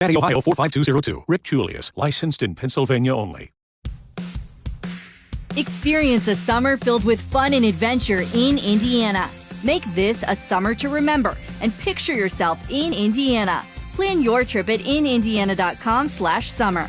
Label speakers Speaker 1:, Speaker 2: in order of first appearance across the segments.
Speaker 1: Cincinnati, Ohio 45202. Rick Julius, licensed in Pennsylvania only.
Speaker 2: Experience a summer filled with fun and adventure in Indiana. Make this a summer to remember and picture yourself in Indiana. Plan your trip at inindiana.com/summer.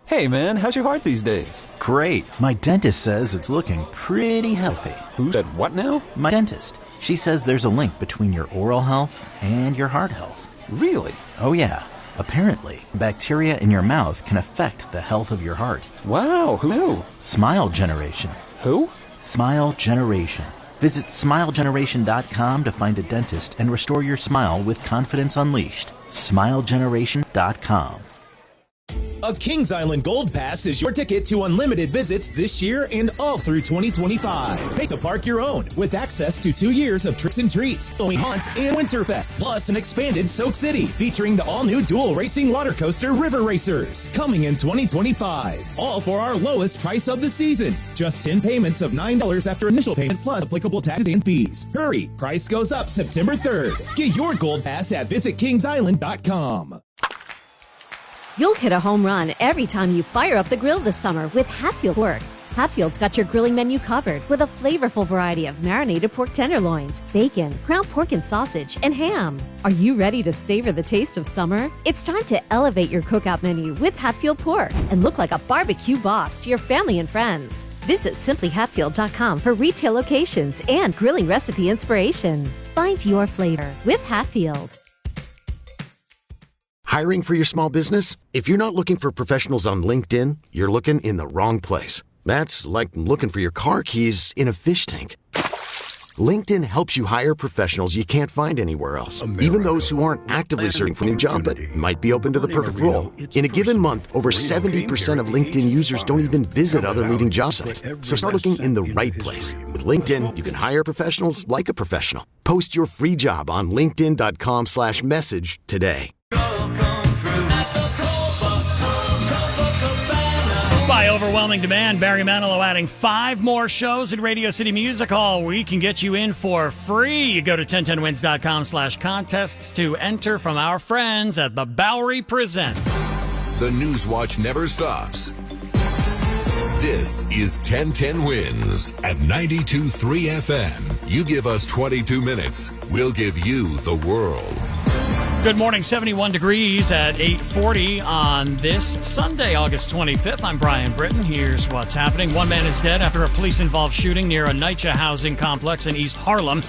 Speaker 3: Hey man, how's your heart these days?
Speaker 4: Great. My dentist says it's looking pretty healthy.
Speaker 3: Who said what now?
Speaker 4: My dentist. She says there's a link between your oral health and your heart health.
Speaker 3: Really?
Speaker 4: Oh yeah. Apparently, bacteria in your mouth can affect the health of your heart.
Speaker 3: Wow, who knew?
Speaker 4: Smile Generation.
Speaker 3: Who?
Speaker 4: Smile Generation. Visit smilegeneration.com to find a dentist and restore your smile with confidence unleashed. smilegeneration.com.
Speaker 5: A Kings Island Gold Pass is your ticket to unlimited visits this year and all through 2025. Make the park your own with access to 2 years of tricks and treats, Going Hunt, and Winterfest, plus an expanded Soak City featuring the all-new dual racing water coaster River Racers coming in 2025. All for our lowest price of the season. Just 10 payments of $9 after initial payment plus applicable taxes and fees. Hurry, price goes up September 3rd. Get your Gold Pass at visitkingsisland.com.
Speaker 6: You'll hit a home run every time you fire up the grill this summer with Hatfield Pork. Hatfield's got your grilling menu covered with a flavorful variety of marinated pork tenderloins, bacon, ground pork and sausage, and ham. Are you ready to savor the taste of summer? It's time to elevate your cookout menu with Hatfield Pork and look like a barbecue boss to your family and friends. Visit simplyhatfield.com for retail locations and grilling recipe inspiration. Find your flavor with Hatfield.
Speaker 7: Hiring for your small business? If you're not looking for professionals on LinkedIn, you're looking in the wrong place. That's like looking for your car keys in a fish tank. LinkedIn helps you hire professionals you can't find anywhere else, even those who aren't actively searching for a new job but might be open to the perfect role. In a given month, over 70% of LinkedIn users don't even visit other leading job sites. So start looking in the right place. With LinkedIn, you can hire professionals like a professional. Post your free job on linkedin.com/message today.
Speaker 8: By overwhelming demand, Barry Manilow adding 5 more shows at Radio City Music Hall. We can get you in for free. You go to 1010wins.com/contests to enter from our friends at the Bowery Presents.
Speaker 9: The Newswatch never stops. This is 1010 Wins at 92.3 FM. You give us 22 minutes, we'll give you the world.
Speaker 8: Good morning, 71 degrees at 8:40 on this Sunday, August 25th. I'm Brian Britton. Here's what's happening. One man is dead after a police-involved shooting near a NYCHA housing complex in East Harlem.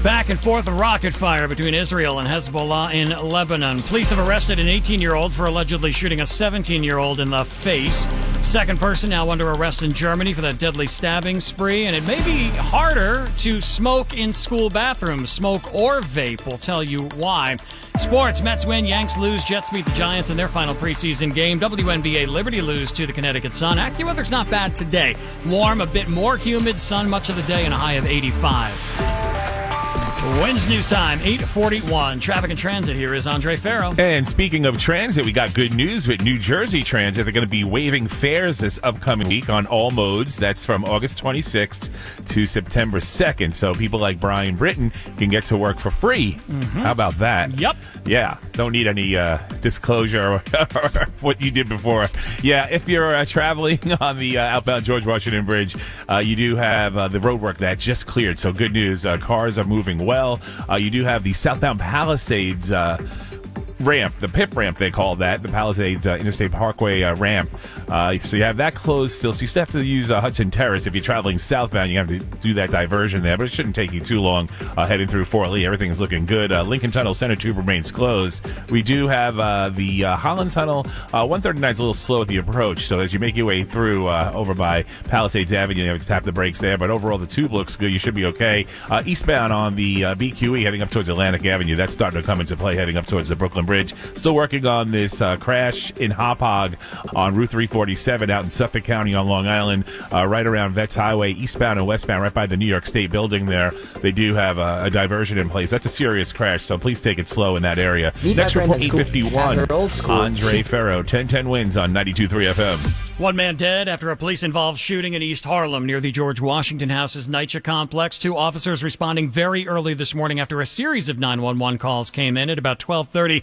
Speaker 8: Back and forth rocket fire between Israel and Hezbollah in Lebanon. Police have arrested an 18-year-old for allegedly shooting a 17-year-old in the face. Second person now under arrest in Germany for that deadly stabbing spree. And it may be harder to smoke in school bathrooms. Smoke or vape. We'll tell you why. Sports, Mets win, Yanks lose, Jets beat the Giants in their final preseason game. WNBA, Liberty lose to the Connecticut Sun. AccuWeather's not bad today. Warm, a bit more humid, sun much of the day, and a high of 85. Wednesday news time, 8:41. Traffic and transit. Here is Andre Farrow.
Speaker 10: And speaking of transit, we got good news with New Jersey Transit. They're going to be waiving fares this upcoming week on all modes. That's from August 26th to September 2nd. So people like Brian Britton can get to work for free. Mm-hmm. How about that?
Speaker 8: Yep.
Speaker 10: Yeah. Don't need any disclosure or what you did before. Yeah. If you're traveling on the outbound George Washington Bridge, you do have the roadwork that just cleared. So good news. Cars are moving well. You do have the southbound Palisades ramp, the PIP ramp they call that, the Palisades Interstate Parkway ramp. So you have that closed still. So you still have to use Hudson Terrace. If you're traveling southbound, you have to do that diversion there, but it shouldn't take you too long heading through Fort Lee. Everything is looking good. Lincoln Tunnel Center Tube remains closed. We do have the Holland Tunnel. 139 is a little slow at the approach, so as you make your way through over by Palisades Avenue, you have to tap the brakes there, but overall the tube looks good. You should be okay. Eastbound on the BQE heading up towards Atlantic Avenue, that's starting to come into play heading up towards the Brooklyn Bridge. Still working on this crash in Hauppauge on Route 347 out in Suffolk County on Long Island, right around Vets Highway, eastbound and westbound, right by the New York State building there. They do have a diversion in place. That's a serious crash, so please take it slow in that area. Next report, 8:51. Andre Farrow, 1010 Wins on 92.3 FM.
Speaker 8: One man dead after a police-involved shooting in East Harlem near the George Washington House's NYCHA complex. 2 officers responding very early this morning after a series of 911 calls came in at about 12:30.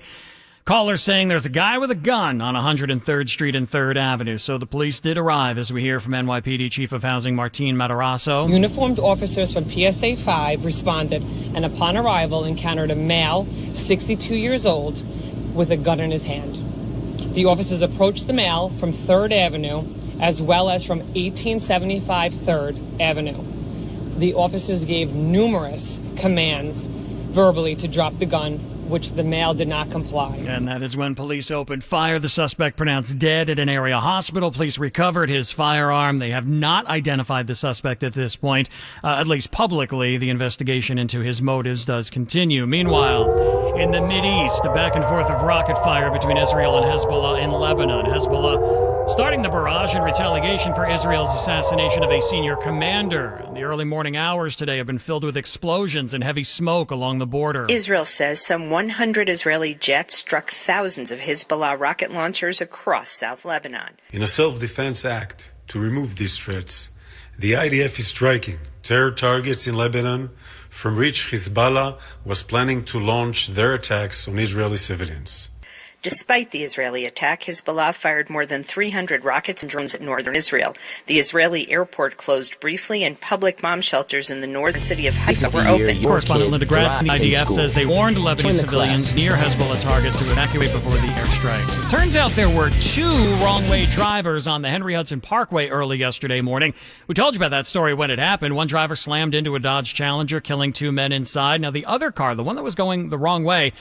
Speaker 8: Callers saying there's a guy with a gun on 103rd Street and 3rd Avenue. So the police did arrive, as we hear from NYPD Chief of Housing Martin Matarazzo.
Speaker 11: Uniformed officers from PSA 5 responded and upon arrival encountered a male, 62 years old, with a gun in his hand. The officers approached the male from 3rd Avenue as well as from 1875 3rd Avenue. The officers gave numerous commands verbally to drop the gun, which the male did not comply.
Speaker 8: And that is when police opened fire. The suspect pronounced dead at an area hospital. Police recovered his firearm. They have not identified the suspect at this point, at least publicly. The investigation into his motives does continue. Meanwhile, in the Mideast, a back and forth of rocket fire between Israel and Hezbollah in Lebanon. Hezbollah starting the barrage in retaliation for Israel's assassination of a senior commander. The early morning hours today have been filled with explosions and heavy smoke along the border.
Speaker 12: Israel says some 100 Israeli jets struck thousands of Hezbollah rocket launchers across South Lebanon.
Speaker 13: In a self-defense act to remove these threats, the IDF is striking terror targets in Lebanon from which Hezbollah was planning to launch their attacks on Israeli civilians.
Speaker 12: Despite the Israeli attack, Hezbollah fired more than 300 rockets and drones at northern Israel. The Israeli airport closed briefly, and public bomb shelters in the northern city of Haifa were open.
Speaker 8: Correspondent Linda Gratz from the IDF says they warned Lebanese civilians near Hezbollah targets to evacuate before the airstrikes. It turns out there were 2 wrong-way drivers on the Henry Hudson Parkway early yesterday morning. We told you about that story when it happened. One driver slammed into a Dodge Challenger, killing 2 men inside. Now, the other car, the one that was going the wrong way,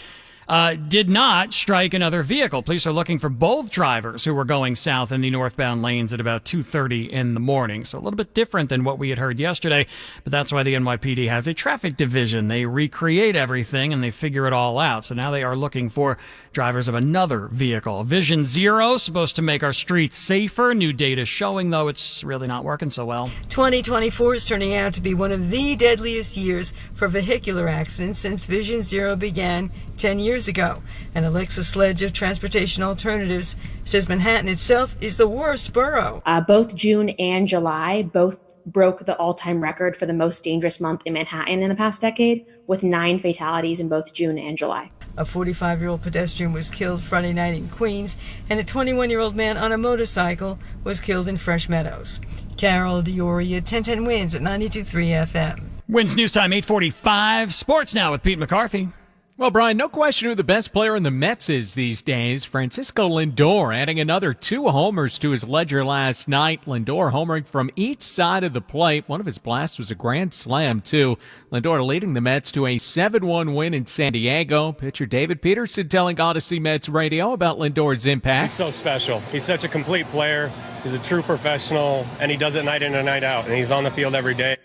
Speaker 8: did not strike another vehicle. Police are looking for both drivers who were going south in the northbound lanes at about 2:30 in the morning. So a little bit different than what we had heard yesterday, but that's why the NYPD has a traffic division. They recreate everything and they figure it all out. So now they are looking for drivers of another vehicle. Vision Zero, supposed to make our streets safer. New data showing, though, it's really not working so well.
Speaker 14: 2024 is turning out to be one of the deadliest years for vehicular accidents since Vision Zero began 10 years ago. And Alexa Sledge of Transportation Alternatives says Manhattan itself is the worst borough.
Speaker 15: Both June and July both broke the all-time record for the most dangerous month in Manhattan in the past decade, with 9 fatalities in both June and July.
Speaker 14: A 45-year-old pedestrian was killed Friday night in Queens, and a 21-year-old man on a motorcycle was killed in Fresh Meadows. Carol Dioria, 1010 Wins at 92.3 FM.
Speaker 8: Wins News Time 8:45. Sports now with Pete McCarthy.
Speaker 16: Well, Brian, no question who the best player in the Mets is these days. Francisco Lindor adding another 2 homers to his ledger last night. Lindor homering from each side of the plate. One of his blasts was a grand slam, too. Lindor leading the Mets to a 7-1 win in San Diego. Pitcher David Peterson telling Odyssey Mets Radio about Lindor's impact.
Speaker 17: He's so special. He's such a complete player. He's a true professional, and he does it night in and night out, and he's on the field every day.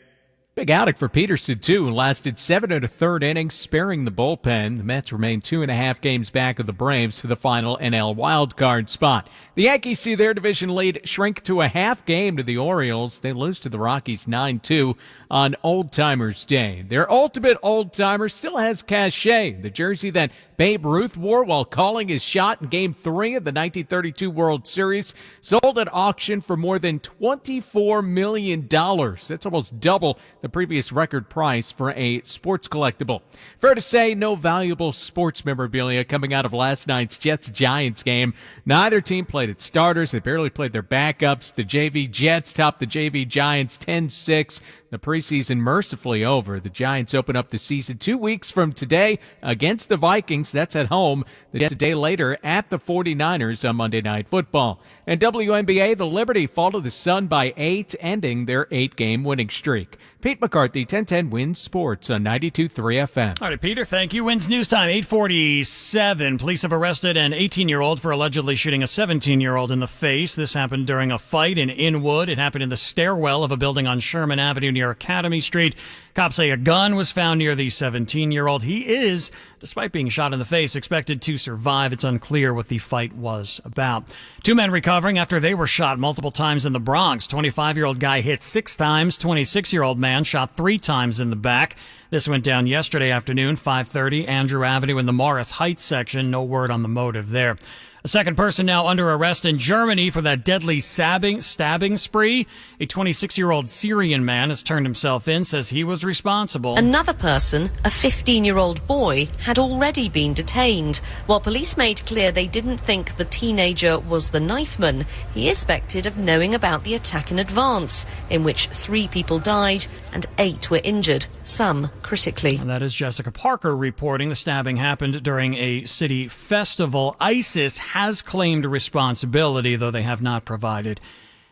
Speaker 16: Big outing for Peterson, too. Lasted 7 1/3 innings, sparing the bullpen. The Mets remain 2.5 games back of the Braves for the final NL wildcard spot. The Yankees see their division lead shrink to a half game to the Orioles. They lose to the Rockies 9-2 on Old Timers Day. Their ultimate old timer still has cachet. The jersey that Babe Ruth wore while calling his shot in Game 3 of the 1932 World Series sold at auction for more than $24 million. That's almost double the previous record price for a sports collectible. Fair to say, no valuable sports memorabilia coming out of last night's Jets-Giants game. Neither team played its starters. They barely played their backups. The JV Jets topped the JV Giants 10-6. The preseason mercifully over. The Giants open up the season 2 weeks from today against the Vikings. That's at home. The Jets a day later at the 49ers on Monday Night Football. And WNBA, the Liberty fall to the Sun by 8, ending their 8-game winning streak. Pete McCarthy, 1010 Wins Sports on 92.3 FM.
Speaker 8: All right, Peter, thank you. Wins News Time, 8:47. Police have arrested an 18-year-old for allegedly shooting a 17-year-old in the face. This happened during a fight in Inwood. It happened in the stairwell of a building on Sherman Avenue near Academy Street. Cops say a gun was found near the 17-year-old. He is, despite being shot in the face, expected to survive. It's unclear what the fight was about. 2 men recovering after they were shot multiple times in the Bronx. 25-year-old guy hit 6 times. 26-year-old man shot 3 times in the back. This went down yesterday afternoon, 5:30, Andrew Avenue in the Morris Heights section. No word on the motive there. A second person now under arrest in Germany for that deadly stabbing spree. A 26-year-old Syrian man has turned himself in, says he was responsible.
Speaker 18: Another person, a 15-year-old boy, had already been detained. While police made clear they didn't think the teenager was the knifeman, he is suspected of knowing about the attack in advance, in which 3 people died and 8 were injured, some critically.
Speaker 8: And that is Jessica Parker reporting. The stabbing happened during a city festival. ISIS has claimed responsibility, though they have not provided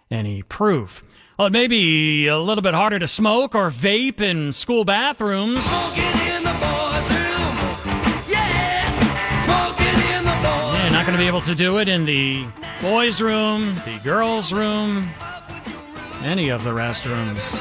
Speaker 8: any proof. Well, it may be a little bit harder to smoke or vape in school bathrooms. You're not going to be able to do it in the boys' room, the girls' room, any of the restrooms.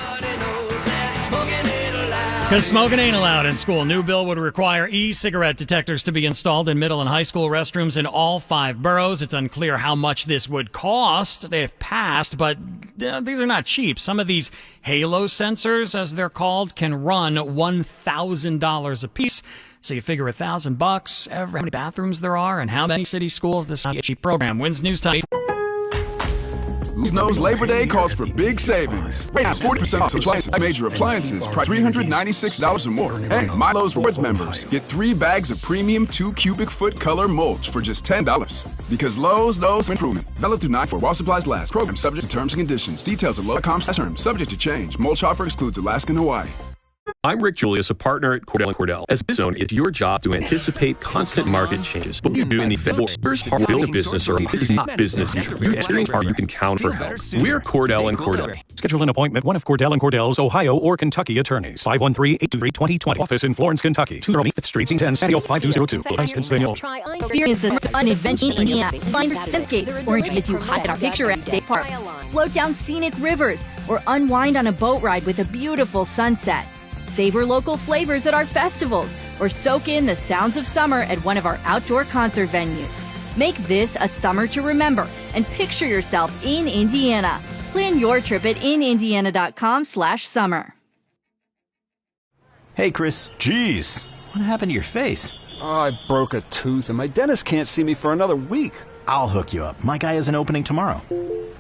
Speaker 8: Because smoking ain't allowed in school. New bill would require e-cigarette detectors to be installed in middle and high school restrooms in all 5 boroughs. It's unclear how much this would cost. They have passed, but these are not cheap. Some of these halo sensors, as they're called, can run $1,000 a piece. So you figure $1,000 every how many bathrooms there are and how many city schools. This is not a cheap program. Wins News Time.
Speaker 19: Who knows Labor Day calls for big savings. Right now, 40% off supplies, major appliances, price $396 or more. And Milo's Rewards members get 3 bags of premium 2 cubic foot color mulch for just $10. Because Lowe's knows improvement. Valid through 9 for while supplies last. Program subject to terms and conditions. Details at Lowe's.com/terms. Subject to change. Mulch offer excludes Alaska and Hawaii.
Speaker 20: I'm Rick Julius, a partner at Cordell & Cordell. As a business owner, it's your job to anticipate constant market changes. What you do in the first part, build a business or a business you experience or you can count for help. We're Cordell & Cordell.
Speaker 1: Schedule an appointment. One of Cordell & Cordell's Ohio or Kentucky attorneys. 513-823-2020. Office in Florence, Kentucky. 208th Street, Scene 10, San Diego 5202. Pennsylvania.
Speaker 2: Experience an fun adventure in Indiana. Find your skates or enjoy as you hike at our picturesque state park. Float down scenic rivers or unwind on a boat ride with a beautiful sunset. Savor local flavors at our festivals or soak in the sounds of summer at one of our outdoor concert venues. Make this a summer to remember and picture yourself in Indiana. Plan your trip at inindiana.com/summer.
Speaker 4: Hey, Chris.
Speaker 3: Jeez.
Speaker 4: What happened to your face?
Speaker 3: Oh, I broke a tooth and my dentist can't see me for another week.
Speaker 4: I'll hook you up. My guy has an opening tomorrow.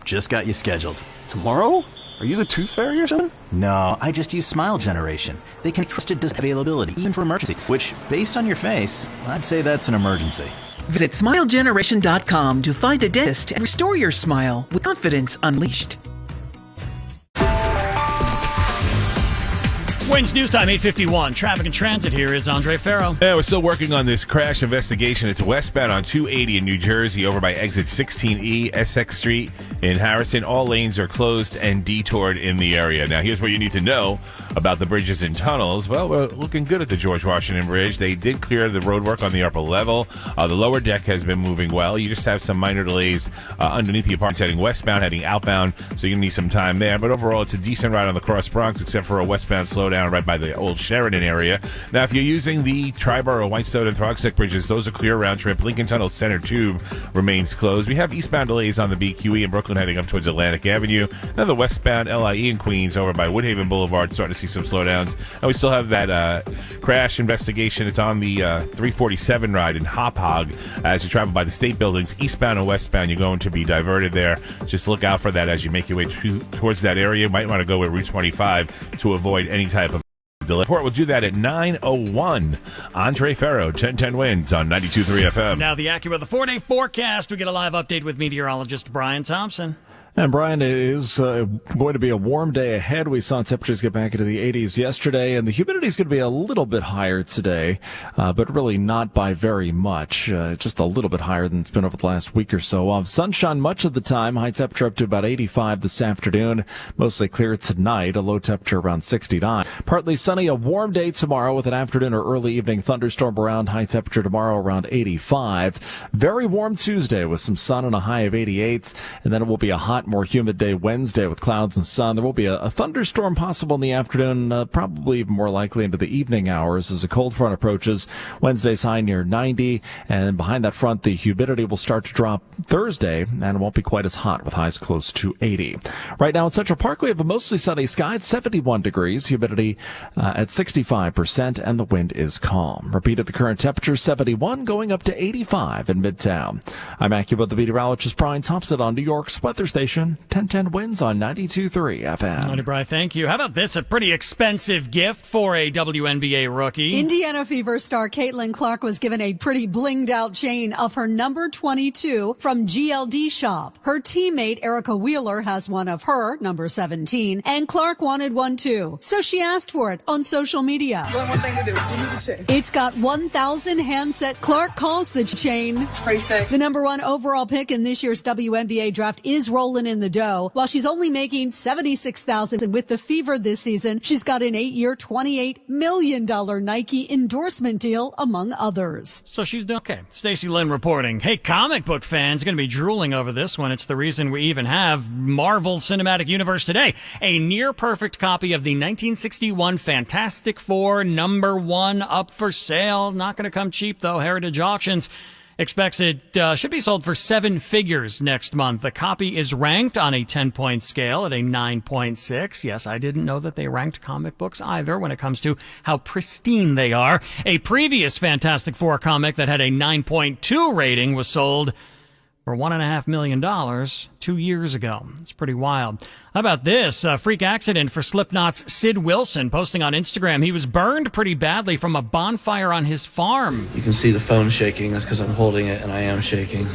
Speaker 4: Just got you scheduled.
Speaker 3: Tomorrow? Are you the tooth fairy or something?
Speaker 4: No, I just use Smile Generation. They can trust it availability, even for emergency, which, based on your face, I'd say that's an emergency.
Speaker 21: Visit SmileGeneration.com to find a dentist and restore your smile with confidence unleashed.
Speaker 8: Wins News Time, 8:51. Traffic and Transit. Here is Andre Farrow.
Speaker 10: Yeah, we're still working on this crash investigation. It's westbound on 280 in New Jersey over by exit 16E, Essex Street in Harrison. All lanes are closed and detoured in the area. Now, here's what you need to know about the bridges and tunnels. Well, we're looking good at the George Washington Bridge. They did clear the road work on the upper level. The lower deck has been moving well. You just have some minor delays underneath the apartments heading westbound, heading outbound, so you're going to need some time there. But overall, it's a decent ride on the Cross Bronx, except for a westbound slowdown right by the old Sheridan area. Now, if you're using the Triborough, Whitestone, and Throgsec bridges, those are clear round trip. Lincoln Tunnel Center Tube remains closed. We have eastbound delays on the BQE in Brooklyn heading up towards Atlantic Avenue. Now, the westbound LIE in Queens over by Woodhaven Boulevard starting to see some slowdowns. And we still have that crash investigation. It's on the 347 ride in Hop Hog. As you travel by the state buildings, eastbound and westbound, you're going to be diverted there. Just look out for that as you make your way towards that area. You might want to go with Route 25 to avoid any type of delay. We'll do that at 9:01. Andre Farrow, 1010 Wins on 92.3 FM.
Speaker 8: Now the AccuWeather 4-day forecast. We get a live update with meteorologist Brian Thompson.
Speaker 22: And Brian, it is going to be a warm day ahead. We saw temperatures get back into the 80s yesterday, and the humidity is going to be a little bit higher today, but really not by very much. Just a little bit higher than it's been over the last week or so. Sunshine much of the time. High temperature up to about 85 this afternoon. Mostly clear tonight. A low temperature around 69. Partly sunny, a warm day tomorrow with an afternoon or early evening thunderstorm around. High temperature tomorrow around 85. Very warm Tuesday with some sun and a high of 88. And then it will be a hot more humid day Wednesday with clouds and sun. There will be a thunderstorm possible in the afternoon, probably more likely into the evening hours as a cold front approaches. Wednesday's high near 90, and behind that front, the humidity will start to drop Thursday, and it won't be quite as hot with highs close to 80. Right now in Central Park, we have a mostly sunny sky at 71 degrees, humidity at 65%, and the wind is calm. Repeat at the current temperature, 71, going up to 85 in Midtown. I'm AccuWeather meteorologist Brian Thompson on New York's weather station, 1010 Winds on 92.3 FM.
Speaker 8: Brian, thank you. How about this? A pretty expensive gift for a WNBA rookie.
Speaker 5: Indiana Fever star Caitlin Clark was given a pretty blinged out chain of her number 22 from GLD Shop. Her teammate Erica Wheeler has one of her, number 17, and Clark wanted one too. So she asked for it on social media.
Speaker 6: One thing to do. You need to chain.
Speaker 5: It's got 1,000 handset. Clark calls the chain.
Speaker 6: It's pretty thick.
Speaker 5: The number one overall pick in this year's WNBA draft is rolling in the dough. While she's only making $76,000 with the Fever this season, she's got an 8-year, $28 million Nike endorsement deal, among others.
Speaker 8: So she's done. Okay. Stacey Lynn reporting. Hey, comic book fans are going to be drooling over this one. It's the reason we even have Marvel Cinematic Universe today. A near perfect copy of the 1961 Fantastic Four #1 up for sale. Not going to come cheap, though. Heritage Auctions expects it should be sold for 7 figures next month. The copy is ranked on a 10-point scale at a 9.6. Yes, I didn't know that they ranked comic books either when it comes to how pristine they are. A previous Fantastic Four comic that had a 9.2 rating was sold for $1.5 million 2 years ago. It's pretty wild. How about this? A freak accident for Slipknot's Sid Wilson, posting on Instagram. He was burned pretty badly from a bonfire on his farm.
Speaker 23: You can see the phone shaking. That's because I'm holding it and I am shaking.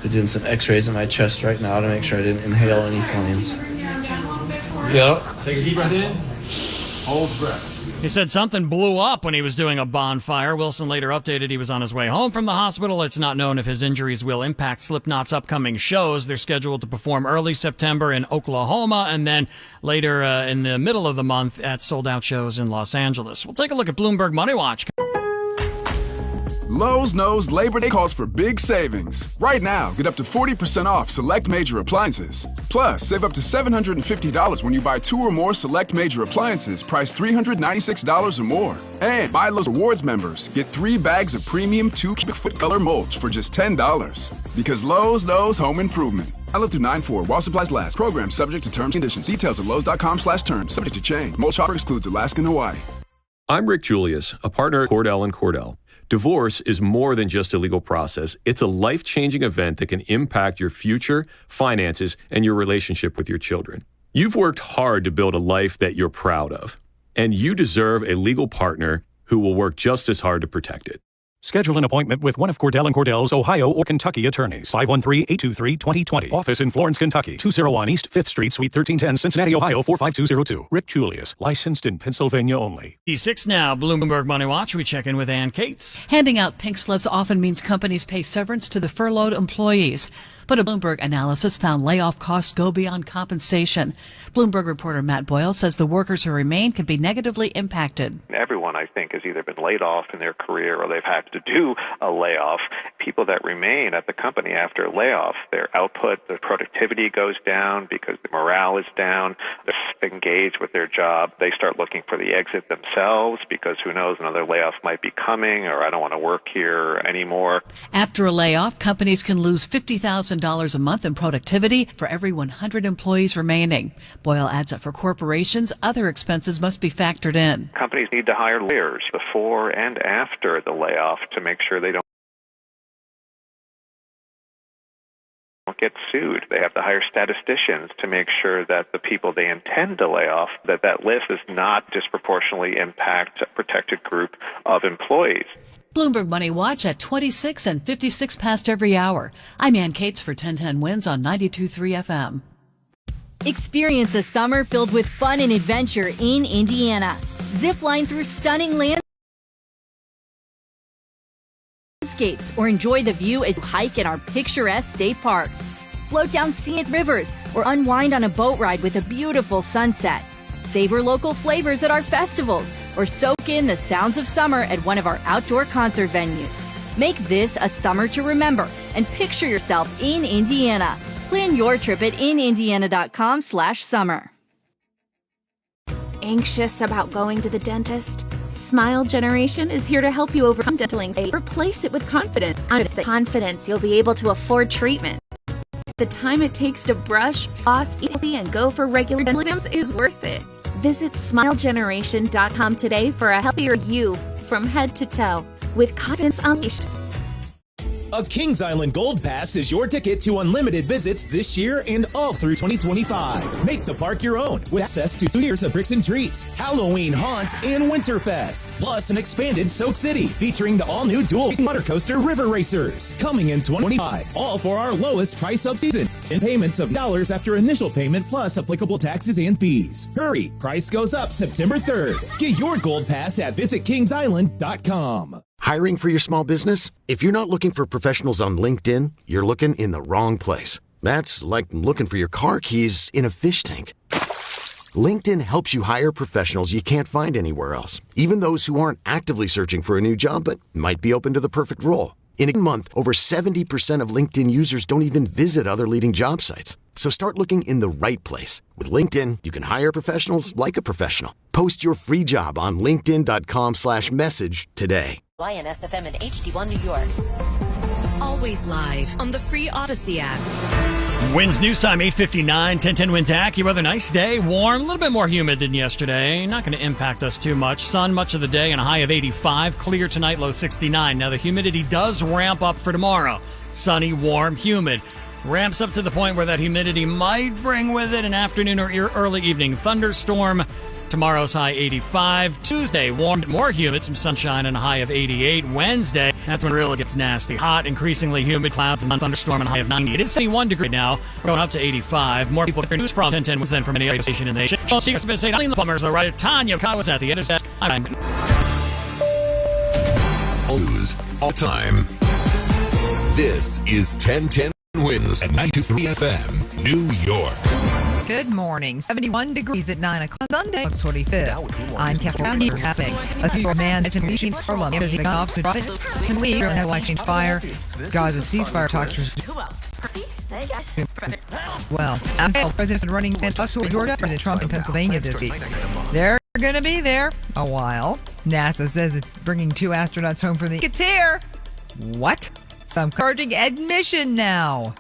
Speaker 23: They're doing some x-rays in my chest right now to make sure I didn't inhale any flames. Yep.
Speaker 24: Take a deep breath in. Hold breath.
Speaker 8: He said something blew up when he was doing a bonfire. Wilson later updated he was on his way home from the hospital. It's not known if his injuries will impact Slipknot's upcoming shows. They're scheduled to perform early September in Oklahoma and then later in the middle of the month at sold-out shows in Los Angeles. We'll take a look at Bloomberg Money Watch.
Speaker 19: Lowe's knows Labor Day calls for big savings. Right now, get up to 40% off select major appliances. Plus, save up to $750 when you buy 2 or more select major appliances priced $396 or more. And buy Lowe's Rewards members, get 3 bags of premium 2 cubic foot color mulch for just $10. Because Lowe's knows home improvement. Valid through 9/4 while supplies last. Program subject to terms and conditions. Details at Lowes.com/terms. Subject to change. Mulch offer excludes Alaska and Hawaii.
Speaker 20: I'm Rick Julius, a partner at Cordell & Cordell. Divorce is more than just a legal process. It's a life-changing event that can impact your future, finances, and your relationship with your children. You've worked hard to build a life that you're proud of, and you deserve a legal partner who will work just as hard to protect it.
Speaker 1: Schedule an appointment with one of Cordell & Cordell's Ohio or Kentucky attorneys. 513-823-2020. Office in Florence, Kentucky. 201 East 5th Street, Suite 1310, Cincinnati, Ohio 45202. Rick Julius. Licensed in Pennsylvania only.
Speaker 8: E6 now, Bloomberg Money Watch. We check in with Ann Cates.
Speaker 21: Handing out pink slips often means companies pay severance to the furloughed employees. But a Bloomberg analysis found layoff costs go beyond compensation. Bloomberg reporter Matt Boyle says the workers who remain could be negatively impacted.
Speaker 25: Everyone, I think, has either been laid off in their career or they've had to do a layoff. People that remain at the company after a layoff, their output, their productivity goes down because the morale is down. They're engaged with their job. They start looking for the exit themselves because who knows, another layoff might be coming, or I don't want to work here anymore.
Speaker 21: After a layoff, companies can lose $50,000 a month in productivity for every 100 employees remaining. Boyle adds that for corporations, other expenses must be factored in.
Speaker 25: Companies need to hire lawyers before and after the layoff to make sure they don't get sued. They have to hire statisticians to make sure that the people they intend to lay off, that list does not disproportionately impact a protected group of employees.
Speaker 21: Bloomberg Money Watch at 26 and 56 past every hour. I'm Ann Cates for 1010 Winds on 92.3 FM.
Speaker 2: Experience a summer filled with fun and adventure in Indiana. Zip line through stunning landscapes or enjoy the view as you hike in our picturesque state parks. Float down scenic rivers or unwind on a boat ride with a beautiful sunset. Savor local flavors at our festivals or soak in the sounds of summer at one of our outdoor concert venues. Make this a summer to remember and picture yourself in Indiana. Plan your trip at inindiana.com/summer.
Speaker 7: Anxious about going to the dentist? Smile Generation is here to help you overcome dental anxiety. Replace it with confidence. It's the confidence you'll be able to afford treatment. The time it takes to brush, floss, eat healthy, and go for regular dental exams is worth it. Visit smilegeneration.com today for a healthier you from head to toe with confidence unleashed.
Speaker 9: A Kings Island Gold Pass is your ticket to unlimited visits this year and all through 2025. Make the park your own with access to 2 years of Bricks and Treats, Halloween Haunt, and Winterfest. Plus an expanded Soak City featuring the all-new dual water coaster River Racers. Coming in 2025, all for our lowest price of season. And payments of $10 after initial payment plus applicable taxes and fees. Hurry, price goes up September 3rd. Get your Gold Pass at visitkingsisland.com.
Speaker 11: Hiring for your small business? If you're not looking for professionals on LinkedIn, you're looking in the wrong place. That's like looking for your car keys in a fish tank. LinkedIn helps you hire professionals you can't find anywhere else, even those who aren't actively searching for a new job but might be open to the perfect role. In a month, over 70% of LinkedIn users don't even visit other leading job sites. So start looking in the right place. With LinkedIn, you can hire professionals like a professional. Post your free job on linkedin.com/message today.
Speaker 12: YNSFM in HD1 New York.
Speaker 18: Always live on the free Odyssey app.
Speaker 8: Winds news time 8:59. 10:10 winds AccuWeather. Nice day, warm, a little bit more humid than yesterday. Not going to impact us too much. Sun much of the day and a high of 85. Clear tonight, low 69. Now the humidity does ramp up for tomorrow. Sunny, warm, humid. Ramps up to the point where that humidity might bring with it an afternoon or early evening thunderstorm. Tomorrow's high 85. Tuesday, warm, more humid, some sunshine and a high of 88. Wednesday, that's when it really gets nasty. Hot, increasingly humid, clouds and thunderstorm and a high of 90. It is 71 degrees now. We're going up to 85. More people hear news from 1010 Winds than from any other station in the nation. Sean Seegers been saying, the plumbers, the right. Tanya Kawas at the end of desk.
Speaker 13: News all time. This is 1010 Winds at 92.3 FM, New York.
Speaker 26: Good morning. 71 degrees at 9 o'clock Sunday, August 25th. I'm Catherine News happening. A 2-year-old man is in Leashing Harlem as he got off to leave and had watching fire. Gaza ceasefire talks.
Speaker 12: Who else? Percy? Hey, guys.
Speaker 26: Well, President running against us who Georgia, President Trump in Pennsylvania this week. They're going to be there a while. NASA says it's bringing 2 astronauts home from the... It's here! What? Some charging admission now.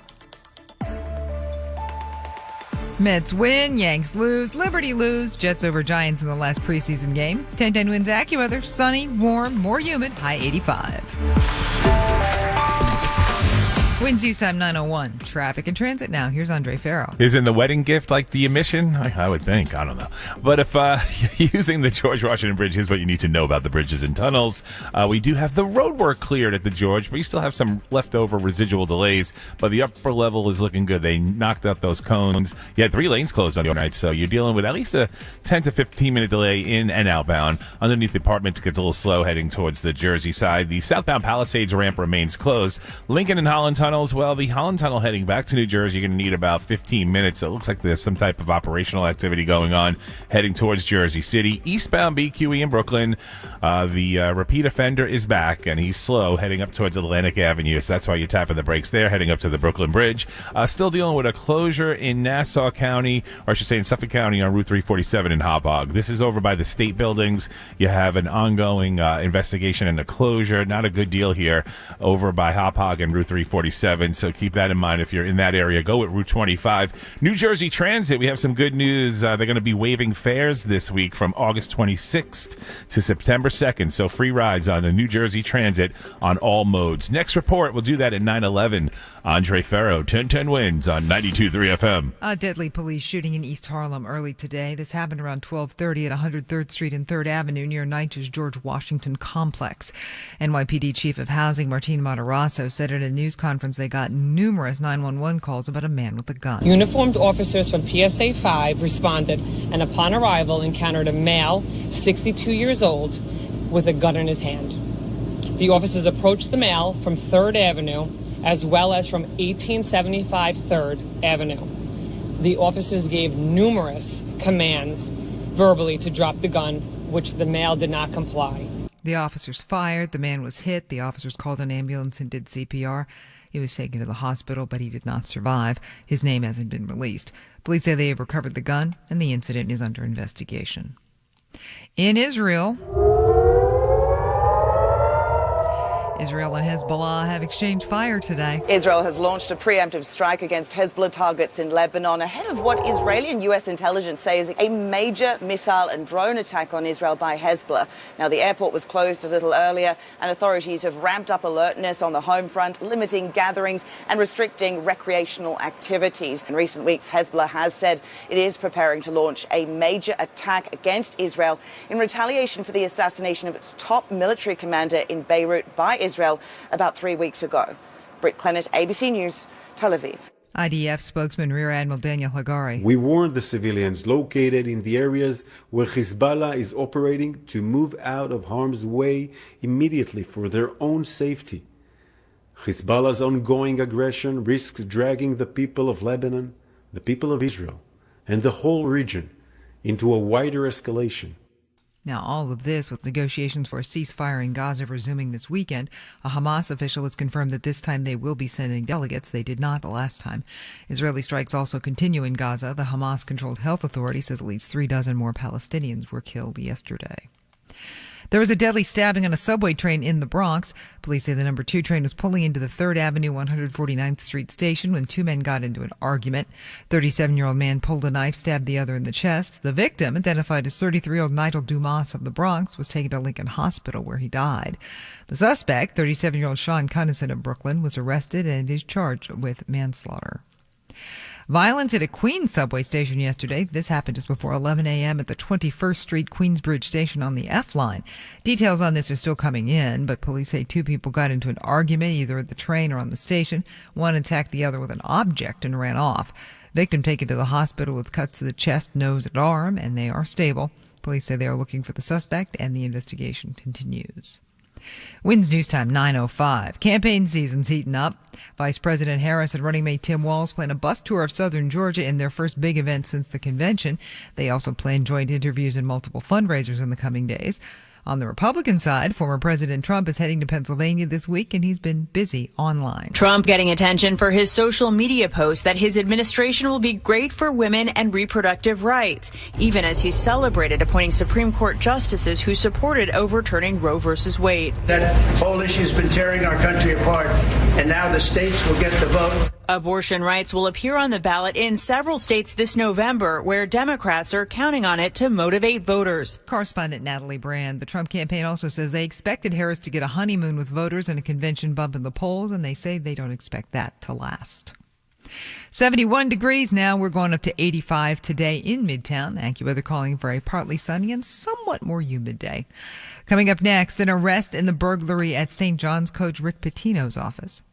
Speaker 26: Mets win, Yanks lose, Liberty lose, Jets over Giants in the last preseason game. 10:10 winds AccuWeather, sunny, warm, more humid, high 85. Winds use time 9:01. Traffic and transit now. Here's Andre Farrow.
Speaker 10: Isn't the wedding gift like the admission? I would think. I don't know. But if you're using the George Washington Bridge, here's what you need to know about the bridges and tunnels. We do have the road work cleared at the George, but you still have some leftover residual delays. But the upper level is looking good. They knocked out those cones. You had 3 lanes closed on the overnight, so you're dealing with at least a 10 to 15 minute delay in and outbound. Underneath the apartments, it gets a little slow heading towards the Jersey side. The southbound Palisades ramp remains closed. Lincoln and Holland Tunnels. Well, the Holland Tunnel heading back to New Jersey, you're going to need about 15 minutes. So it looks like there's some type of operational activity going on heading towards Jersey City. Eastbound BQE in Brooklyn, the repeat offender is back, and he's slow heading up towards Atlantic Avenue. So that's why you're tapping the brakes there, heading up to the Brooklyn Bridge. Still dealing with a closure in Nassau County, or I should say in Suffolk County on Route 347 in Hop Hog. This is over by the state buildings. You have an ongoing investigation and a closure. Not a good deal here over by Hop Hog and Route 347. So keep that in mind if you're in that area. Go with Route 25. New Jersey Transit, we have some good news. They're going to be waiving fares this week from August 26th to September 2nd. So free rides on the New Jersey Transit on all modes. Next report, we'll do that at 9:11. Andre Farrow, 1010 Winds on 92.3 FM.
Speaker 26: A deadly police shooting in East Harlem early today. This happened around 12:30 at 103rd Street and 3rd Avenue near NYCHA's George Washington complex. NYPD Chief of Housing Martin Matarazzo said at a news conference they got numerous 911 calls about a man with a gun.
Speaker 6: Uniformed officers from PSA 5 responded and upon arrival encountered a male, 62 years old, with a gun in his hand. The officers approached the male from 3rd Avenue as well as from 1875 3rd Avenue. The officers gave numerous commands verbally to drop the gun, which the male did not comply.
Speaker 26: The officers fired. The man was hit. The officers called an ambulance and did CPR. He was taken to the hospital, but he did not survive. His name hasn't been released. Police say they have recovered the gun, and the incident is under investigation. In Israel and Hezbollah have exchanged fire today.
Speaker 3: Israel has launched a preemptive strike against Hezbollah targets in Lebanon ahead of what Israeli and U.S. intelligence say is a major missile and drone attack on Israel by Hezbollah. Now, the airport was closed a little earlier, and authorities have ramped up alertness on the home front, limiting gatherings and restricting recreational activities. In recent weeks, Hezbollah has said it is preparing to launch a major attack against Israel in retaliation for the assassination of its top military commander in Beirut by Israel about 3 weeks ago. Britt Clennett, ABC News, Tel Aviv.
Speaker 26: IDF spokesman Rear Admiral Daniel Hagari.
Speaker 4: We warned the civilians located in the areas where Hezbollah is operating to move out of harm's way immediately for their own safety. Hezbollah's ongoing aggression risks dragging the people of Lebanon, the people of Israel, and the whole region into a wider escalation.
Speaker 26: Now, all of this with negotiations for a ceasefire in Gaza resuming this weekend. A Hamas official has confirmed that this time they will be sending delegates. They did not the last time. Israeli strikes also continue in Gaza. The Hamas-controlled health authority says at least 36 more Palestinians were killed yesterday. There was a deadly stabbing on a subway train in the Bronx. Police say the number 2 train was pulling into the 3rd Avenue 149th Street station when 2 men got into an argument. 37-year-old man pulled a knife, stabbed the other in the chest. The victim, identified as 33-year-old Nigel Dumas of the Bronx, was taken to Lincoln Hospital where he died. The suspect, 37-year-old Sean Cunnison of Brooklyn, was arrested and is charged with manslaughter. Violence at a Queens subway station yesterday. This happened just before 11 a.m. at the 21st Street Queensbridge station on the F line. Details on this are still coming in, but police say 2 people got into an argument either at the train or on the station. One attacked the other with an object and ran off. Victim taken to the hospital with cuts to the chest, nose, and arm, and they are stable. Police say they are looking for the suspect, and the investigation continues. WINS News Time 9:05. Campaign season's heating up. Vice President Harris and running mate Tim Walz plan a bus tour of southern Georgia in their first big event since the convention. They also plan joint interviews and multiple fundraisers in the coming days. On the Republican side, former President Trump is heading to Pennsylvania this week, and he's been busy online.
Speaker 14: Trump getting attention for his social media post that his administration will be great for women and reproductive rights, even as he celebrated appointing Supreme Court justices who supported overturning Roe v. Wade.
Speaker 15: That whole issue has been tearing our country apart, and now the states will get the vote.
Speaker 14: Abortion rights will appear on the ballot in several states this November, where Democrats are counting on it to motivate voters.
Speaker 26: Correspondent Natalie Brand. The Trump campaign also says they expected Harris to get a honeymoon with voters and a convention bump in the polls, and they say they don't expect that to last. 71 degrees now. We're going up to 85 today in Midtown. AccuWeather calling for a partly sunny and somewhat more humid day. Coming up next, an arrest in the burglary at St. John's coach Rick Pitino's office.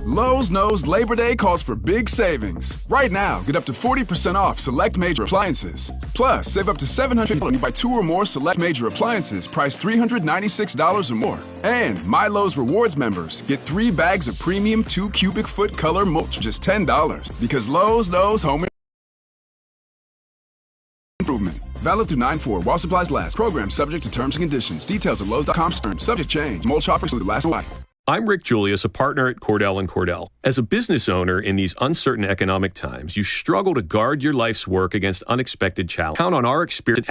Speaker 19: Lowe's knows Labor Day calls for big savings. Right now, get up to 40% off select major appliances. Plus, save up to $700 when you buy 2 or more select major appliances priced $396 or more. And My Lowe's Rewards members get 3 bags of premium 2 cubic foot color mulch for just $10. Because Lowe's knows home improvement. Valid through 9/4 while supplies last. Program subject to terms and conditions. Details at Lowe's.com. Subject change. Mulch offers through the last while.
Speaker 20: I'm Rick Julius, a partner at Cordell & Cordell. As a business owner in these uncertain economic times, you struggle to guard your life's work against unexpected challenges. Count on our experience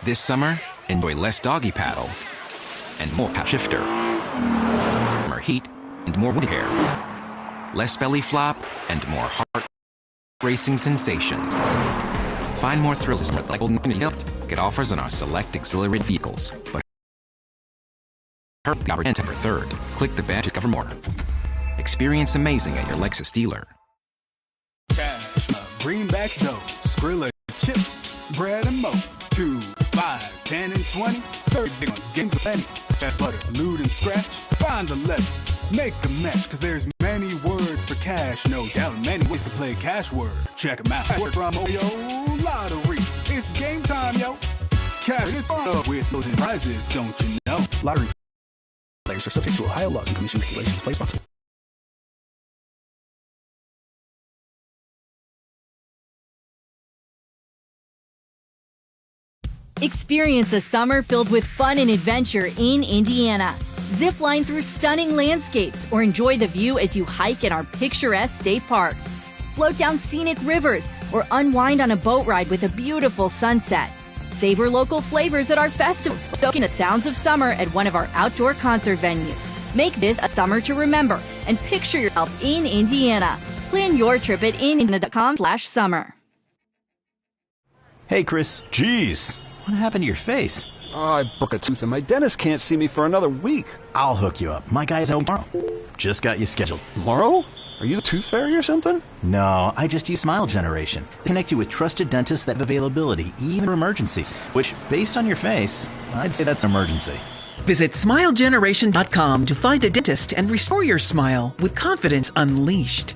Speaker 5: This summer, enjoy less doggy paddle and more shifter. More heat and more wind hair. Less belly flop and more heart racing sensations. Find more thrills this summer like get offers on our select exhilarated vehicles. But hurry September 3rd. Click the badge to discover more. Experience amazing at your Lexus dealer.
Speaker 19: Cash, greenbacks dough, Skrilla chips, bread and mo. 2, 5, 10 and 20, 30 big ones, games of plenty. Chat butter, loot and scratch, find the letters, make a match, cause there's many words for cash, no doubt, many ways to play cash word. Check them out. Word from Oyo Lottery, it's game time, yo. Cash, it's on up with loaded prizes, don't you know? Lottery players are subject to Ohio laws and commission regulations. Play responsibly.
Speaker 2: Experience a summer filled with fun and adventure in Indiana. Zip line through stunning landscapes or enjoy the view as you hike in our picturesque state parks. Float down scenic rivers or unwind on a boat ride with a beautiful sunset. Savor local flavors at our festivals, soak in the sounds of summer at one of our outdoor concert venues. Make this a summer to remember and picture yourself in Indiana. Plan your trip at indiana.com/summer.
Speaker 16: Hey, Chris. Jeez. What happened to your face?
Speaker 17: Oh, I broke a tooth and my dentist can't see me for another week.
Speaker 16: I'll hook you up. My guy's out tomorrow. Just got you scheduled.
Speaker 17: Tomorrow? Are you the tooth fairy or something?
Speaker 16: No, I just use Smile Generation. Connect you with trusted dentists that have availability, even for emergencies. Which, based on your face, I'd say that's an emergency.
Speaker 22: Visit SmileGeneration.com to find a dentist and restore your smile with confidence unleashed.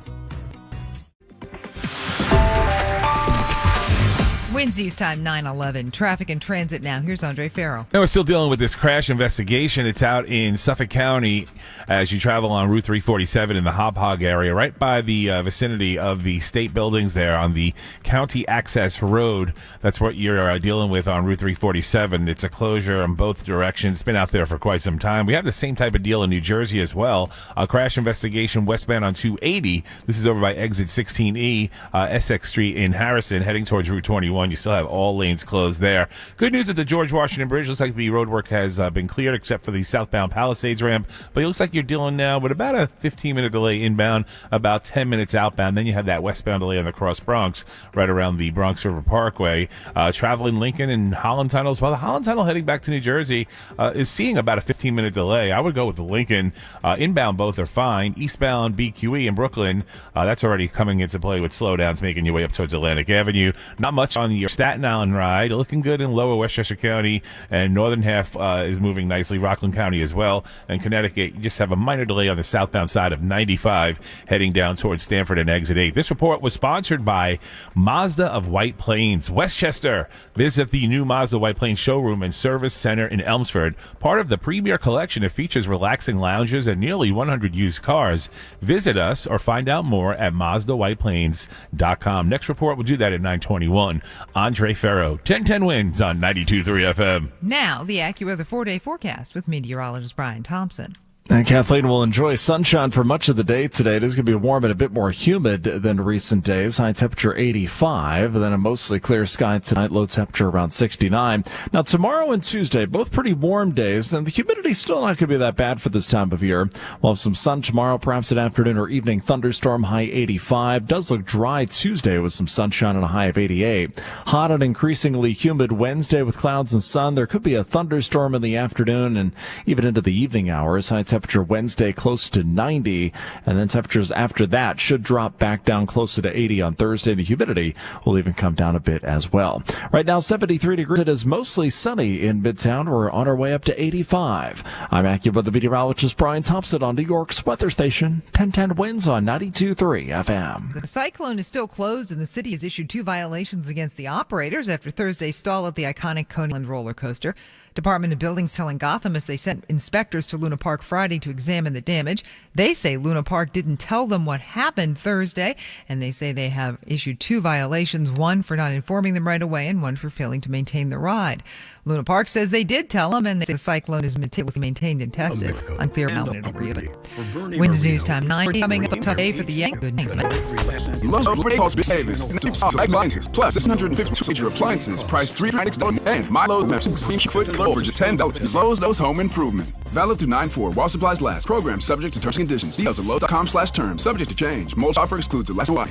Speaker 26: Wednesday's time, 9:11. Traffic and transit now. Here's Andre Farrow.
Speaker 10: Now, we're still dealing with this crash investigation. It's out in Suffolk County as you travel on Route 347 in the Hop Hog area, right by the vicinity of the state buildings there on the county access road. That's what you're dealing with on Route 347. It's a closure in both directions. It's been out there for quite some time. We have the same type of deal in New Jersey as well. A crash investigation westbound on 280. This is over by exit 16E, Essex Street in Harrison, heading towards Route 21. You still have all lanes closed there. Good news at the George Washington Bridge. Looks like the road work has been cleared except for the southbound Palisades ramp. But it looks like you're dealing now with about a 15-minute delay inbound, about 10 minutes outbound. Then you have that westbound delay on the Cross Bronx right around the Bronx River Parkway. Traveling Lincoln and Holland Tunnel as well. The Holland Tunnel heading back to New Jersey is seeing about a 15-minute delay. I would go with the Lincoln. Inbound, both are fine. Eastbound BQE in Brooklyn, that's already coming into play with slowdowns making your way up towards Atlantic Avenue. Not much on your Staten Island ride. Looking good in lower Westchester County, and northern half is moving nicely. Rockland County as well. And Connecticut, you just have a minor delay on the southbound side of 95 heading down towards Stamford and exit 8. This report was sponsored by Mazda of White Plains, Westchester. Visit the new Mazda White Plains showroom and service center in Elmsford, part of the premier collection that features relaxing lounges and nearly 100 used cars. Visit us or find out more at MazdaWhitePlains.com. Next report, we'll do that at 9:21. Andre Farrow, 1010 wins on 92.3 FM.
Speaker 26: Now, the AccuWeather 4-day forecast with meteorologist Brian Thompson.
Speaker 23: And Kathleen will enjoy sunshine for much of the day today. It is going to be warm and a bit more humid than recent days. High temperature 85, and then a mostly clear sky tonight. Low temperature around 69. Now, tomorrow and Tuesday, both pretty warm days, and the humidity still not going to be that bad for this time of year. We'll have some sun tomorrow, perhaps an afternoon or evening thunderstorm, high 85. Does look dry Tuesday with some sunshine and a high of 88. Hot and increasingly humid Wednesday with clouds and sun. There could be a thunderstorm in the afternoon and even into the evening hours. High temperature Wednesday close to 90, and then temperatures after that should drop back down closer to 80 on Thursday. The humidity will even come down a bit as well. Right now, 73 degrees. It is mostly sunny in Midtown. We're on our way up to 85. I'm AccuWeather meteorologist Brian Thompson on New York's weather station. 1010 wins on 92.3 FM.
Speaker 26: The cyclone is still closed, and the city has issued 2 violations against the operators after Thursday's stall at the iconic Coney Island roller coaster. Department of Buildings telling Gotham as they sent inspectors to Luna Park Friday Friday to examine the damage. They say Luna Park didn't tell them what happened Thursday, and they say they have issued 2 violations, one for not informing them right away and one for failing to maintain the ride. Luna Park says they did tell them, and the cyclone is meticulously maintained and tested. Unclear how to agree with it. Winds News Time 9. Coming up a tough day for the Yankees. Good night.
Speaker 19: Lowe's Labor Day calls big savings. Appliances plus 650 major appliances priced $396 and Milo Maps foot over just $10. Lowe's Home Improvement. Valid through 9/4 while supplies last. Program subject to terms and conditions. Details at Lowe's.com/terms. Subject to change. Most offer excludes Alaska Hawaii.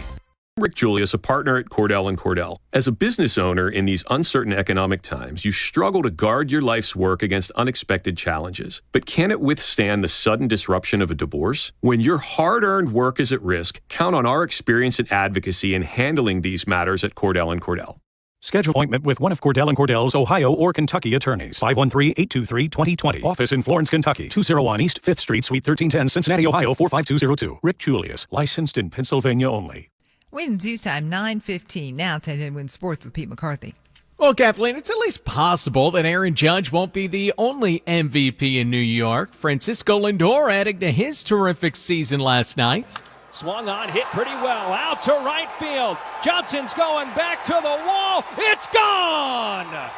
Speaker 20: Rick Julius, a partner at Cordell & Cordell. As a business owner in these uncertain economic times, you struggle to guard your life's work against unexpected challenges. But can it withstand the sudden disruption of a divorce? When your hard-earned work is at risk, count on our experience and advocacy in handling these matters at Cordell & Cordell.
Speaker 1: Schedule appointment with one of Cordell & Cordell's Ohio or Kentucky attorneys. 513-823-2020. Office in Florence, Kentucky. 201 East 5th Street, Suite 1310, Cincinnati, Ohio 45202. Rick Julius. Licensed in Pennsylvania only.
Speaker 26: Winds News Time 9:15. Now 10 Win Sports with Pete McCarthy.
Speaker 7: Well, Kathleen, it's at least possible that Aaron Judge won't be the only MVP in New York. Francisco Lindor adding to his terrific season last night.
Speaker 9: Swung on, hit pretty well, out to right field. Johnson's going back to the wall. It's gone!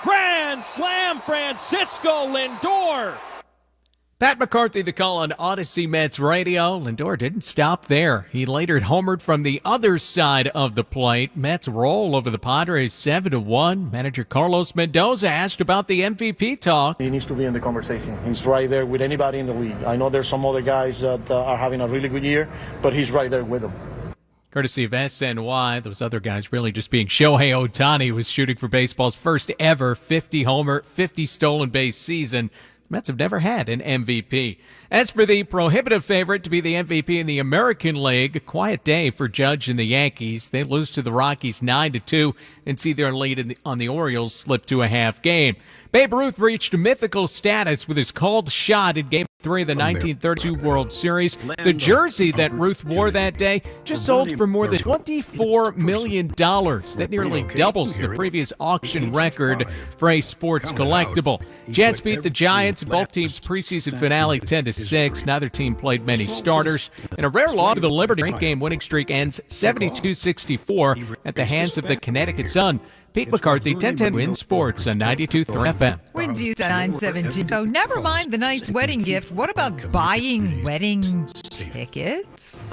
Speaker 9: Grand slam, Francisco Lindor.
Speaker 7: Pat McCarthy, the call on Odyssey Mets Radio. Lindor didn't stop there. He later homered from the other side of the plate. Mets roll over the Padres 7-1. Manager Carlos Mendoza asked about the MVP talk.
Speaker 21: He needs to be in the conversation. He's right there with anybody in the league. I know there's some other guys that are having a really good year, but he's right there with them.
Speaker 7: Courtesy of SNY, those other guys really just being Shohei Ohtani, who was shooting for baseball's first ever 50 homer, 50 stolen base season. Mets have never had an MVP. As for the prohibitive favorite to be the MVP in the American League, a quiet day for Judge and the Yankees. They lose to the Rockies 9-2 and see their lead on the Orioles slip to a half game. Babe Ruth reached mythical status with his called shot in Game 3 of the 1932 World Series. The jersey that Ruth wore that day just sold for more than $24 million. That nearly doubles the previous auction record for a sports collectible. Jets beat the Giants in both teams' preseason finale 10-6. Neither team played many starters. In a rare loss, the Liberty 8-game winning streak ends 72-64 at the hands of the Connecticut Sun. Pete McCarthy, 1010 Win Sports on 92.3 FM.
Speaker 26: Winds News at 9:17. So never mind the nice wedding gift. What about buying wedding tickets?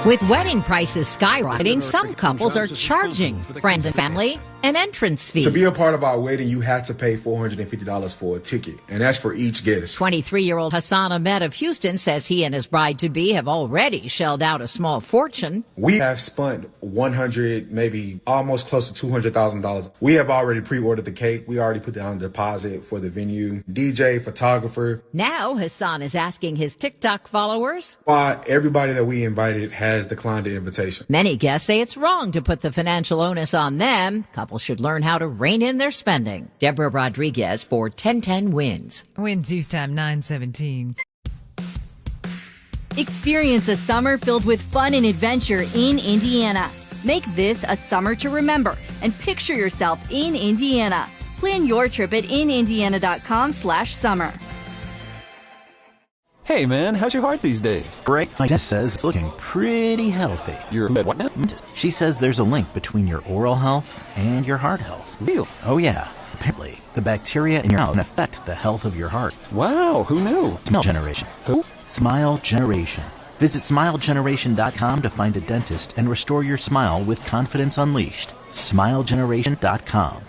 Speaker 24: With wedding prices skyrocketing, some couples are charging friends and family an entrance fee.
Speaker 25: To be a part of our wedding, you had to pay $450 for a ticket, and that's for each guest.
Speaker 24: 23-year-old Hassan Ahmed of Houston says he and his bride-to-be have already shelled out a small fortune.
Speaker 25: We have spent $100, maybe almost close to $200,000. We have already pre-ordered the cake. We already put down a deposit for the venue, DJ, photographer.
Speaker 24: Now Hassan is asking his TikTok followers
Speaker 25: why everybody that we invited has declined the invitation.
Speaker 24: Many guests say it's wrong to put the financial onus on them. Couples should learn how to rein in their spending. Deborah Rodriguez for 1010 Wins.
Speaker 26: Winds News Time 9:17.
Speaker 2: Experience a summer filled with fun and adventure in Indiana. Make this a summer to remember and picture yourself in Indiana. Plan your trip at inindiana.com/summer.
Speaker 17: Hey man, how's your heart these days?
Speaker 16: Great. My dentist says it's looking pretty healthy.
Speaker 17: Your what now?
Speaker 16: She says there's a link between your oral health and your heart health.
Speaker 17: Real?
Speaker 16: Oh yeah. Apparently, the bacteria in your mouth can affect the health of your heart.
Speaker 17: Wow, who knew?
Speaker 16: Smile Generation.
Speaker 17: Who?
Speaker 16: Smile Generation. Visit smilegeneration.com to find a dentist and restore your smile with confidence unleashed. Smilegeneration.com.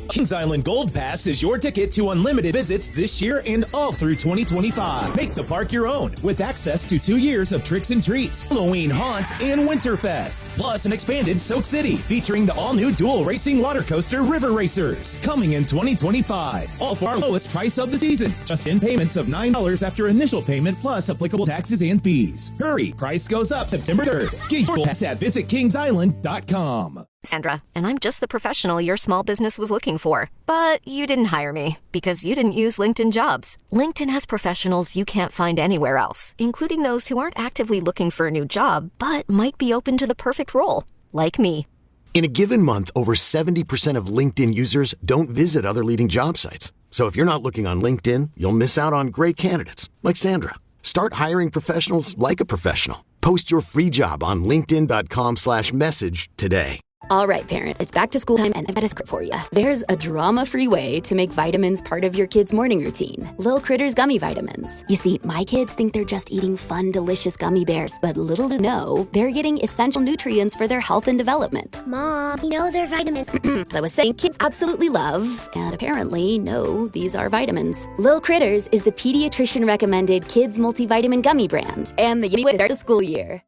Speaker 27: Kings Island Gold Pass is your ticket to unlimited visits this year and all through 2025. Make the park your own with access to 2 years of tricks and treats, Halloween Haunt, and Winterfest. Plus an expanded Soak City featuring the all-new dual racing water coaster River Racers coming in 2025. All for our lowest price of the season. Just in payments of $9 after initial payment plus applicable taxes and fees. Hurry, price goes up September 3rd. Get your pass at visitkingsisland.com.
Speaker 28: Sandra, and I'm just the professional your small business was looking for. But you didn't hire me because you didn't use LinkedIn Jobs. LinkedIn has professionals you can't find anywhere else, including those who aren't actively looking for a new job, but might be open to the perfect role, like me.
Speaker 11: In a given month, over 70% of LinkedIn users don't visit other leading job sites. So if you're not looking on LinkedIn, you'll miss out on great candidates like Sandra. Start hiring professionals like a professional. Post your free job on linkedin.com/message today.
Speaker 3: All right, parents, it's back to school time, and I've got a script for you. There's a drama-free way to make vitamins part of your kid's morning routine. Lil Critters Gummy Vitamins. You see, my kids think they're just eating fun, delicious gummy bears, but little to know, they're getting essential nutrients for their health and development.
Speaker 4: Mom, you know they're vitamins.
Speaker 3: As I was saying, kids absolutely love, and apparently know, these are vitamins. Lil Critters is the pediatrician-recommended kids multivitamin gummy brand, and the yummy way to start the school year.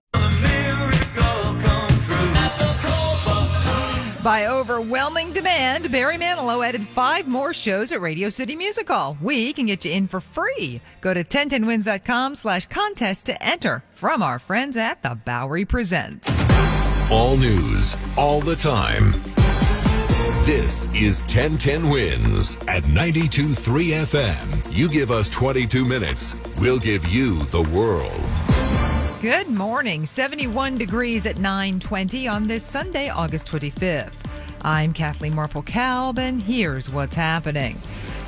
Speaker 26: By overwhelming demand, Barry Manilow added 5 more shows at Radio City Music Hall. We can get you in for free. Go to 1010wins.com/contest to enter from our friends at the Bowery Presents.
Speaker 6: All news, all the time. This is 1010 Wins at 92.3 FM. You give us 22 minutes, we'll give you the world.
Speaker 26: Good morning. 71 degrees at 9:20 on this Sunday, August 25th. I'm Kathleen Marple-Kalb, and here's what's happening.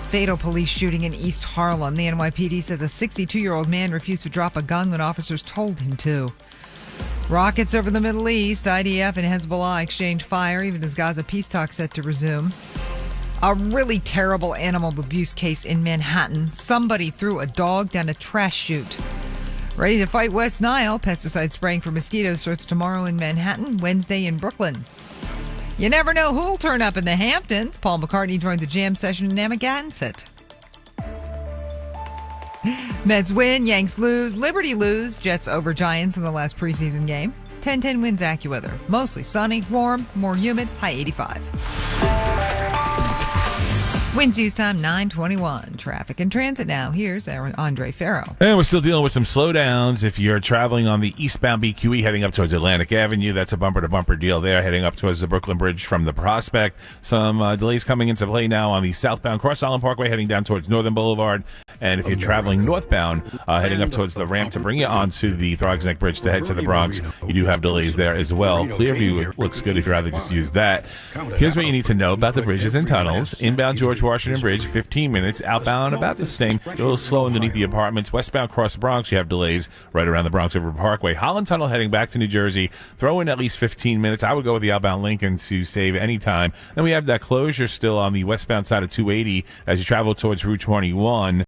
Speaker 26: Fatal police shooting in East Harlem. The NYPD says a 62-year-old man refused to drop a gun when officers told him to. Rockets over the Middle East. IDF and Hezbollah exchange fire, even as Gaza peace talks set to resume. A really terrible animal abuse case in Manhattan. Somebody threw a dog down a trash chute. Ready to fight West Nile. Pesticide spraying for mosquitoes starts tomorrow in Manhattan, Wednesday in Brooklyn. You never know who'll turn up in the Hamptons. Paul McCartney joins a jam session in Amagansett. Mets win, Yanks lose, Liberty lose, Jets over Giants in the last preseason game. 10-10 Wins AccuWeather. Mostly sunny, warm, more humid, high 85. Winds use time 9:21. Traffic and transit now. Here's Aaron Andre Farrow.
Speaker 10: And we're still dealing with some slowdowns. If you're traveling on the eastbound BQE heading up towards Atlantic Avenue, that's a bumper-to-bumper deal there. Heading up towards the Brooklyn Bridge from the Prospect. Some delays coming into play now on the southbound Cross Island Parkway heading down towards Northern Boulevard. And if you're traveling northbound, heading up towards the ramp to bring you onto the Throgs Neck Bridge to head to the Bronx, you do have delays there as well. Clearview looks good if you'd rather just use that. Here's what you need to know about the bridges and tunnels. Inbound George Washington Bridge, 15 minutes. Outbound, about the same. A little slow underneath the apartments. Westbound across the Bronx, you have delays right around the Bronx River Parkway. Holland Tunnel heading back to New Jersey. Throw in at least 15 minutes. I would go with the outbound Lincoln to save any time. Then we have that closure still on the westbound side of 280 as you travel towards Route 21.